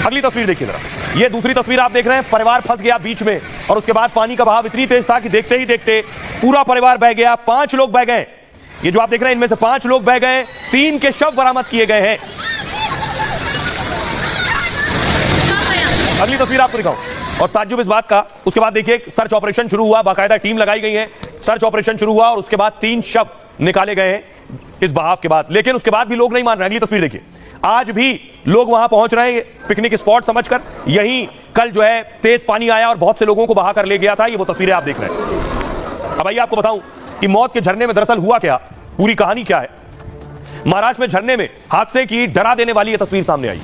अगली तस्वीर देखिए जरा, ये दूसरी तस्वीर आप देख रहे हैं, परिवार फंस गया बीच में और उसके बाद पानी का बहाव इतनी तेज था कि देखते ही देखते पूरा परिवार बह गया, 5 लोग बह गए। ये जो आप देख रहे हैं इनमें से 5 लोग बह गए, 3 के शव बरामद किए गए हैं। अगली तस्वीर आपको दिखाऊं और ताज्जुब इस बात का, उसके बाद देखिए सर्च ऑपरेशन शुरू हुआ, बाकायदा टीम लगाई गई है, सर्च ऑपरेशन शुरू हुआ और उसके बाद 3 शव निकाले गए हैं इस बहाव के बाद। लेकिन उसके बाद भी लोग नहीं मान रहे। अगली तस्वीर देखिए, आज भी लोग वहां पहुंच रहे हैं पिकनिक स्पॉट समझकर। यहीं कल जो है तेज पानी आया और बहुत से लोगों को बहा कर ले गया था। ये वो तस्वीरें आप देख रहे हैं। अब आइए आपको बताऊं कि मौत के झरने में दरअसल हुआ क्या, पूरी कहानी क्या है। महाराष्ट्र में झरने में हादसे की डरा देने वाली यह तस्वीर सामने आई।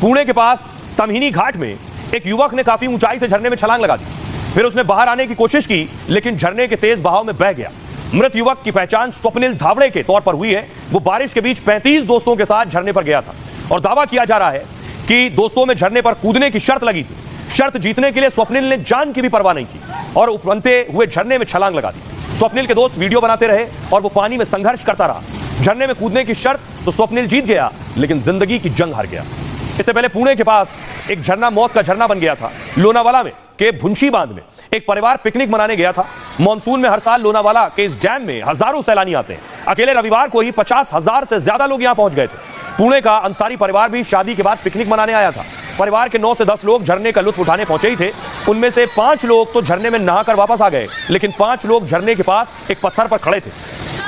पुणे के पास तमहिनी घाट में एक युवक ने काफी ऊंचाई से झरने में छलांग लगा दी, फिर उसने बाहर आने की कोशिश की लेकिन झरने के तेज बहाव में बह गया। मृत युवक की पहचान स्वप्निल धावड़े के तौर पर हुई है। वो बारिश के बीच 35 दोस्तों के साथ झरने पर गया था और दावा किया जा रहा है कि दोस्तों में झरने पर कूदने की शर्त लगी थी। शर्त जीतने के लिए स्वप्निल ने जान की भी परवाह नहीं की और उफनते हुए झरने में छलांग लगा दी। स्वप्निल के दोस्त वीडियो बनाते रहे और वो पानी में संघर्ष करता रहा। झरने में कूदने की शर्त तो स्वप्निल जीत गया लेकिन जिंदगी की जंग हार गया। इससे पहले पुणे के पास एक झरना मौत का झरना बन गया था। लोनावाला में के भुंशी बांध में एक परिवार पिकनिक मनाने गया था। मॉनसून में हर साल लोनावाला के इस डैम में हजारों सैलानी आते हैं। अकेले रविवार को ही 50,000 से ज्यादा लोग यहां पहुंच गए थे। पुणे का अंसारी परिवार भी शादी के बाद पिकनिक मनाने आया था। परिवार के 9 से 10 लोग झरने का लुत्फ उठाने पहुंचे ही थे। उनमें से 5 लोग तो झरने में नहाकर वापस आ गए लेकिन 5 लोग झरने के पास एक पत्थर पर खड़े थे।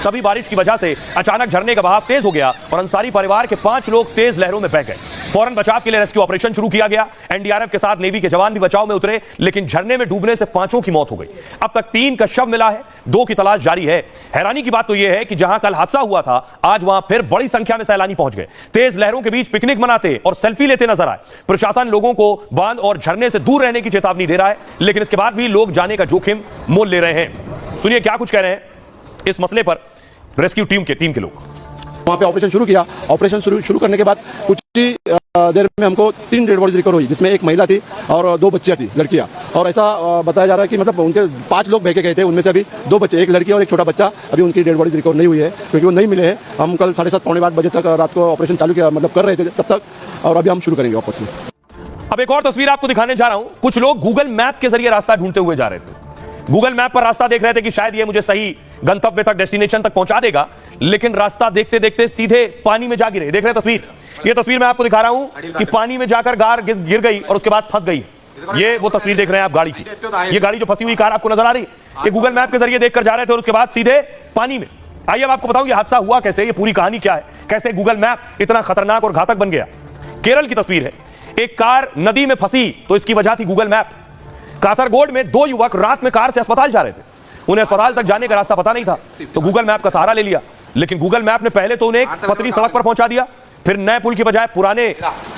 तभी बारिश की वजह से अचानक झरने का बहाव तेज हो गया और अंसारी परिवार के 5 लोग तेज लहरों में बह गए। फौरन बचाव के लिए रेस्क्यू ऑपरेशन शुरू किया गया। एनडीआरएफ के साथ नेवी के जवान भी बचाव में उतरे लेकिन झरने में डूबने से 5 की मौत हो गई। अब तक 3 का शव मिला है, 2 की तलाश जारी है। हैरानी की बात तो यह है कि जहां कल हादसा हुआ था आज वहां फिर बड़ी संख्या में सैलानी पहुंच गए। तेज लहरों के बीच पिकनिक मनाते और सेल्फी लेते नजर आए। प्रशासन लोगों को बांध और झरने से दूर रहने की चेतावनी दे रहा है लेकिन इसके बाद भी लोग जाने का जोखिम मोल ले रहे हैं। सुनिए क्या कुछ कह रहे हैं इस मसले पर रेस्क्यू टीम के लोग। वहाँ पे ऑपरेशन शुरू किया। ऑपरेशन शुरू करने के बाद कुछ ही देर में हमको 3 डेड बॉडीज रिकवर हुई जिसमें एक महिला थी और 2 बच्चियां थी, लड़कियां। और ऐसा बताया जा रहा है कि मतलब उनके 5 लोग बह के गए थे, उनमें से अभी 2 बच्चे, एक लड़की और एक छोटा बच्चा, अभी उनकी डेड बॉडीज रिकवर नहीं हुई है क्योंकि वो नहीं मिले हैं। हम कल 7:30 पौने 8 बजे तक रात को ऑपरेशन चालू किया, मतलब कर रहे थे तब तक, और अभी हम शुरू करेंगे वापस से। अब एक और तस्वीर आपको दिखाने जा रहा हूं। कुछ लोग गूगल मैप के जरिए रास्ता ढूंढते हुए जा रहे थे। गूगल मैप पर रास्ता देख रहे थे कि शायद ये मुझे सही गंतव्य तक, डेस्टिनेशन तक पहुंचा देगा, लेकिन रास्ता देखते देखते सीधे पानी में जा गिरे। देख रहे हैं तस्वीर, ये तस्वीर मैं आपको दिखा रहा हूं कि पानी में जाकर कार गिर गई और उसके बाद फंस गई। ये वो तस्वीर देख रहे हैं आप गाड़ी की। ये गाड़ी जो फंसी हुई कार आपको नजर आ रही, ये गूगल मैप के जरिए देखकर जा रहे थे और उसके बाद सीधे पानी में। आइए अब आपको बताऊं ये हादसा हुआ कैसे, ये पूरी कहानी क्या है, कैसे गूगल मैप इतना खतरनाक और घातक बन गया। केरल की तस्वीर है, एक कार नदी में फंसी तो इसकी वजह थी गूगल मैप। कासरगोड में 2 युवक रात में कार से अस्पताल जा रहे थे। उन्हें अस्पताल तक जाने का रास्ता पता नहीं था तो गूगल मैप का सहारा ले लिया, लेकिन गूगल मैप ने पहले तो उन्हें एक पतली सड़क पर पहुंचा दिया, फिर नए पुल की बजाय पुराने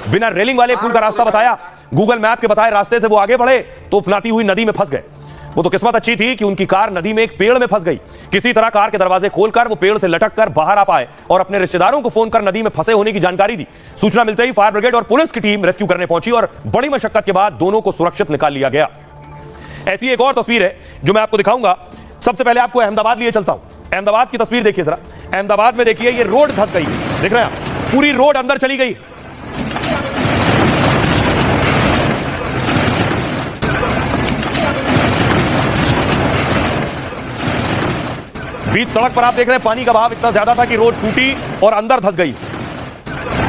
बिना रेलिंग वाले पुल का रास्ता बताया। गूगल मैप के बताए रास्ते से वो आगे बढ़े तो उफनाती हुई नदी में फंस गए। वो तो किस्मत अच्छी थी कि उनकी कार नदी में एक पेड़ में फंस गई। किसी तरह कार के दरवाजे खोलकर वो पेड़ से लटक कर बाहर आ पाए और अपने रिश्तेदारों को फोन कर नदी में फंसे होने की जानकारी दी। सूचना मिलते ही फायर ब्रिगेड और पुलिस की टीम रेस्क्यू करने पहुंची और बड़ी मशक्कत के बाद दोनों को सुरक्षित निकाल लिया गया। ऐसी एक और तस्वीर है जो मैं आपको दिखाऊंगा। सबसे पहले आपको अहमदाबाद लिए चलता हूं। अहमदाबाद की तस्वीर देखिए जरा। अहमदाबाद में देखिए ये रोड धंस गई, देख रहे हैं आप, पूरी रोड अंदर चली गई। बीच सड़क पर आप देख रहे हैं पानी का बहाव इतना ज्यादा था कि रोड टूटी और अंदर धंस गई।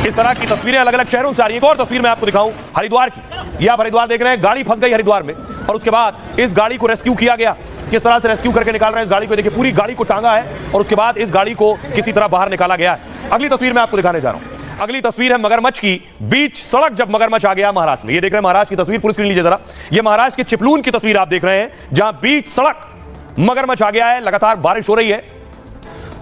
इस तरह की तस्वीरें अलग अलग शहरों से आ रही है। एक और तस्वीर मैं आपको दिखाऊं हरिद्वार की। ये आप हरिद्वार देख रहे हैं, गाड़ी फंस गई हरिद्वार में और उसके बाद इस गाड़ी को रेस्क्यू किया गया। किस तरह से रेस्क्यू करके निकाल रहे हैं इस गाड़ी को, देखिए पूरी गाड़ी को टांगा है और उसके बाद इस गाड़ी को किसी तरह बाहर निकाला गया है। अगली तस्वीर मैं आपको दिखाने जा रहा हूं। अगली तस्वीर है मगरमच्छ की। बीच सड़क जब मगरमच्छ आ गया महाराष्ट्र में। ये देख रहे हैं महाराष्ट्र की तस्वीर, फुल स्क्रीन लीजिए जरा। ये महाराष्ट्र के चिपलून की तस्वीर आप देख रहे हैं जहां बीच सड़क मगरमच्छ आ गया है। लगातार बारिश हो रही है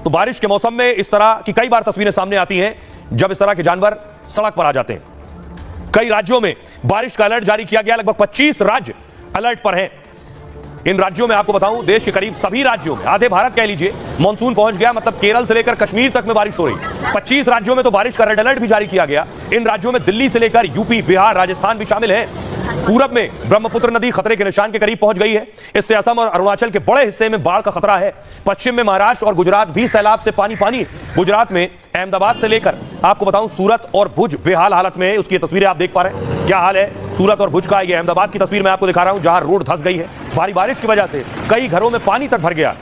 तो बारिश के मौसम में इस तरह की कई बार तस्वीरें सामने आती हैं जब इस तरह के जानवर सड़क पर आ जाते हैं। कई राज्यों में बारिश का अलर्ट जारी किया गया, लगभग 25 राज्य अलर्ट पर हैं। इन राज्यों में आपको बताऊं, देश के करीब सभी राज्यों में, आधे भारत कह लीजिए, मानसून पहुंच गया। मतलब केरल से लेकर कश्मीर तक में बारिश हो रही। 25 राज्यों में तो बारिश का रेड अलर्ट भी जारी किया गया। इन राज्यों में दिल्ली से लेकर यूपी, बिहार, राजस्थान भी शामिल है। पूरब में ब्रह्मपुत्र नदी खतरे के निशान के करीब पहुंच गई है। इससे असम और अरुणाचल के बड़े हिस्से में बाढ़ का खतरा है। पश्चिम में महाराष्ट्र और गुजरात भी सैलाब से पानी पानी। गुजरात में अहमदाबाद से लेकर आपको बताऊं सूरत और भुज बेहाल हालत में है। उसकी तस्वीरें आप देख पा रहे हैं क्या हाल है सूरत और भुज का। ये अहमदाबाद की तस्वीर मैं आपको दिखा रहा हूं, जहां रोड धंस गई है। भारी बारिश की वजह से कई घरों में पानी तक भर गया,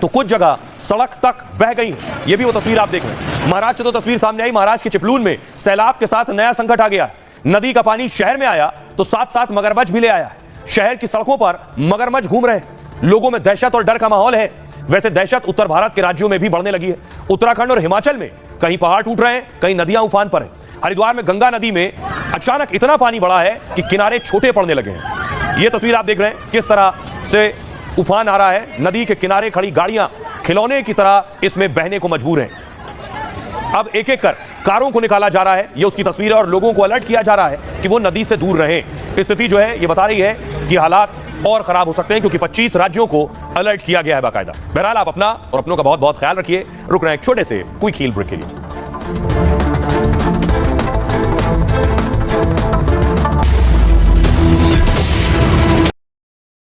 तो कुछ जगह सड़क तक बह गई है। ये भी वो तस्वीर आप देख रहे हैं। महाराष्ट्र तो तस्वीर सामने आई, महाराष्ट्र के चिपलून में सैलाब के साथ नया संकट आ गया। नदी का पानी शहर में आया तो साथ साथ मगरमच्छ भी ले आया। शहर की सड़कों पर मगरमच्छ घूम रहे हैं। लोगों में दहशत और डर का माहौल है। वैसे दहशत उत्तर भारत के राज्यों में भी बढ़ने लगी है। उत्तराखंड और हिमाचल में कहीं पहाड़ टूट रहे हैं, कहीं नदियां उफान पर हैं। हरिद्वार में गंगा नदी में अचानक इतना पानी बढ़ा है कि किनारे छोटे पड़ने लगे हैं। यह तस्वीर आप देख रहे हैं किस तरह से उफान आ रहा है। नदी के किनारे खड़ी गाड़ियां खिलौने की तरह इसमें बहने को मजबूर हैं। अब एक एक कर कारों को निकाला जा रहा है। ये उसकी तस्वीर है और लोगों को अलर्ट किया जा रहा है कि वो नदी से दूर रहें। स्थिति जो है ये बता रही है कि हालात और खराब हो सकते हैं, क्योंकि 25 राज्यों को अलर्ट किया गया है बाकायदा। बहरहाल आप अपना और अपनों का बहुत बहुत ख्याल रखिए। रुक रहे हैं एक छोटे से क्विक हील ब्रेक के लिए।